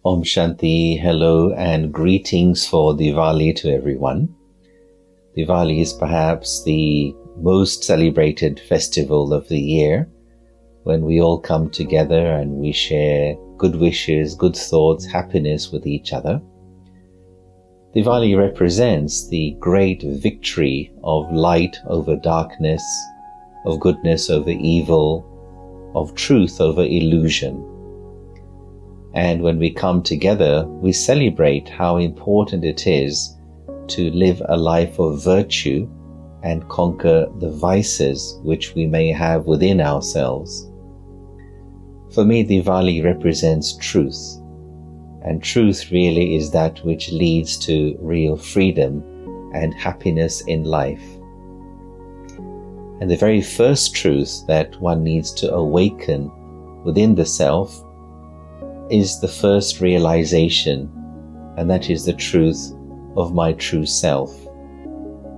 Om Shanti, hello and greetings for Diwali to everyone. Diwali is perhaps the most celebrated festival of the year, when we all come together and we share good wishes, good thoughts, happiness with each other. Diwali represents the great victory of light over darkness, of goodness over evil, of truth over illusion. And when we come together, we celebrate how important it is to live a life of virtue and conquer the vices which we may have within ourselves. For me, Diwali represents truth, and truth really is that which leads to real freedom and happiness in life. And the very first truth that one needs to awaken within the self is the first realization, and that is the truth of my true self,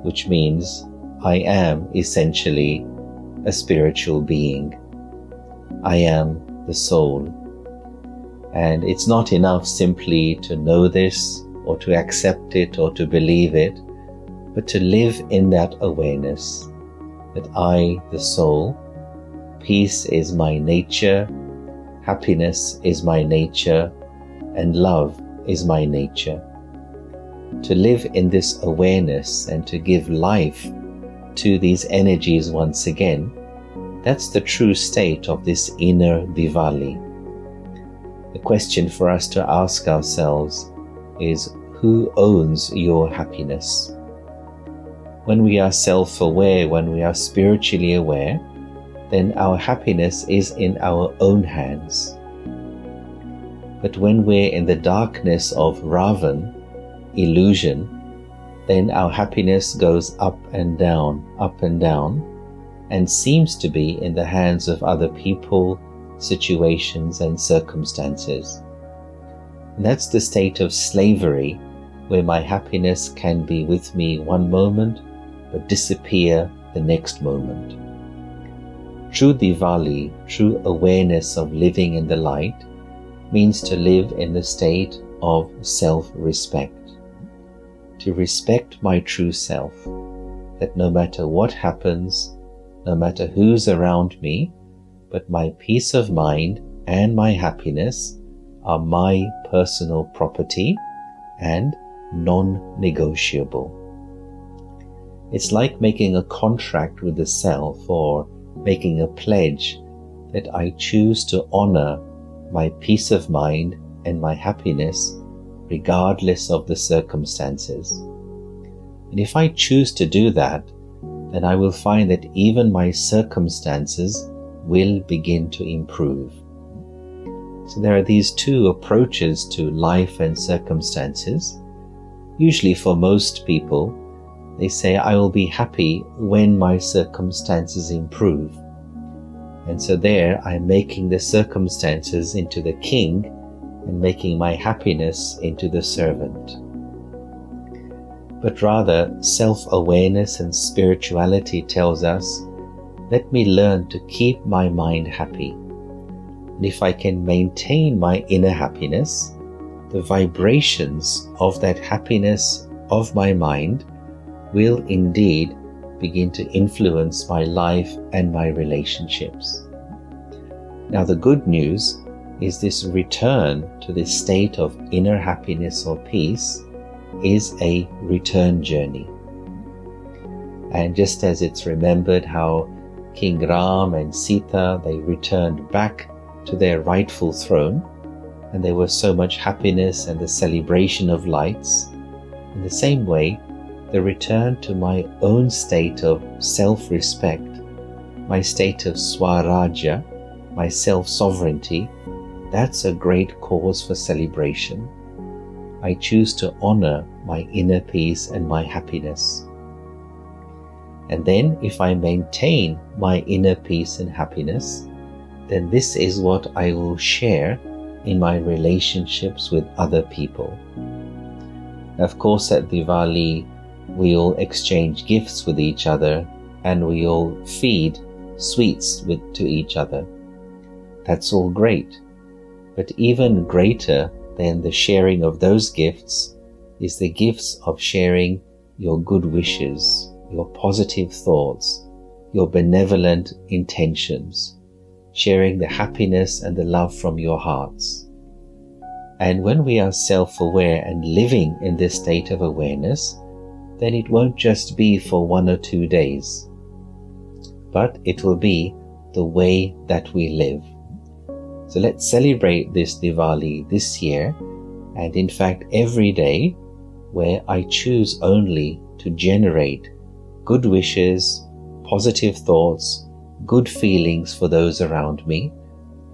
which means I am essentially a spiritual being. I am the soul. And it's not enough simply to know this or to accept it or to believe it, but to live in that awareness that I, the soul, peace is my nature, happiness is my nature, and love is my nature. To live in this awareness and to give life to these energies once again, that's the true state of this inner Diwali. The question for us to ask ourselves is, who owns your happiness? When we are self-aware, when we are spiritually aware, then our happiness is in our own hands. But when we're in the darkness of Ravan, illusion, then our happiness goes up and down, and seems to be in the hands of other people, situations, and circumstances. And that's the state of slavery, where my happiness can be with me one moment, but disappear the next moment. True Diwali, true awareness of living in the light, means to live in the state of self-respect. To respect my true self, that no matter what happens, no matter who's around me, but my peace of mind and my happiness are my personal property and non-negotiable. It's like making a contract with the self, or making a pledge that I choose to honor my peace of mind and my happiness regardless of the circumstances. And if I choose to do that, then I will find that even my circumstances will begin to improve. So there are these two approaches to life and circumstances. Usually for most people, they say, I will be happy when my circumstances improve. And so there I'm making the circumstances into the king and making my happiness into the servant. But rather, self-awareness and spirituality tells us, let me learn to keep my mind happy. And if I can maintain my inner happiness, the vibrations of that happiness of my mind will indeed begin to influence my life and my relationships. Now the good news is this return to this state of inner happiness or peace is a return journey. And just as it's remembered how King Ram and Sita, they returned back to their rightful throne, and there was so much happiness and the celebration of lights, in the same way, the return to my own state of self-respect, my state of Swarajya, my self-sovereignty, that's a great cause for celebration. I choose to honor my inner peace and my happiness. And then if I maintain my inner peace and happiness, then this is what I will share in my relationships with other people. Of course, at Diwali, we all exchange gifts with each other and we all feed sweets to each other. That's all great. But even greater then the sharing of those gifts is the gifts of sharing your good wishes, your positive thoughts, your benevolent intentions, sharing the happiness and the love from your hearts. And when we are self-aware and living in this state of awareness, then it won't just be for 1 or 2 days, but it will be the way that we live. So let's celebrate this Diwali this year, and in fact every day, where I choose only to generate good wishes, positive thoughts, good feelings for those around me,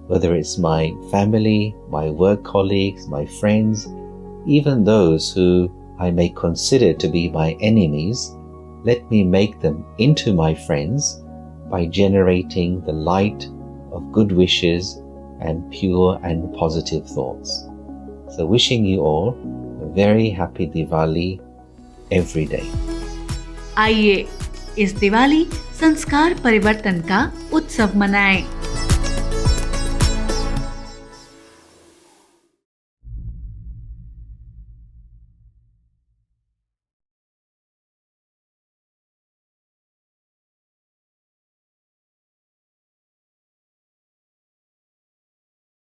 whether it's my family, my work colleagues, my friends, even those who I may consider to be my enemies. Let me make them into my friends by generating the light of good wishes and pure and positive thoughts. So wishing you all a very happy Diwali every day. आइए इस दिवाली संस्कार परिवर्तन का उत्सव मनाएं।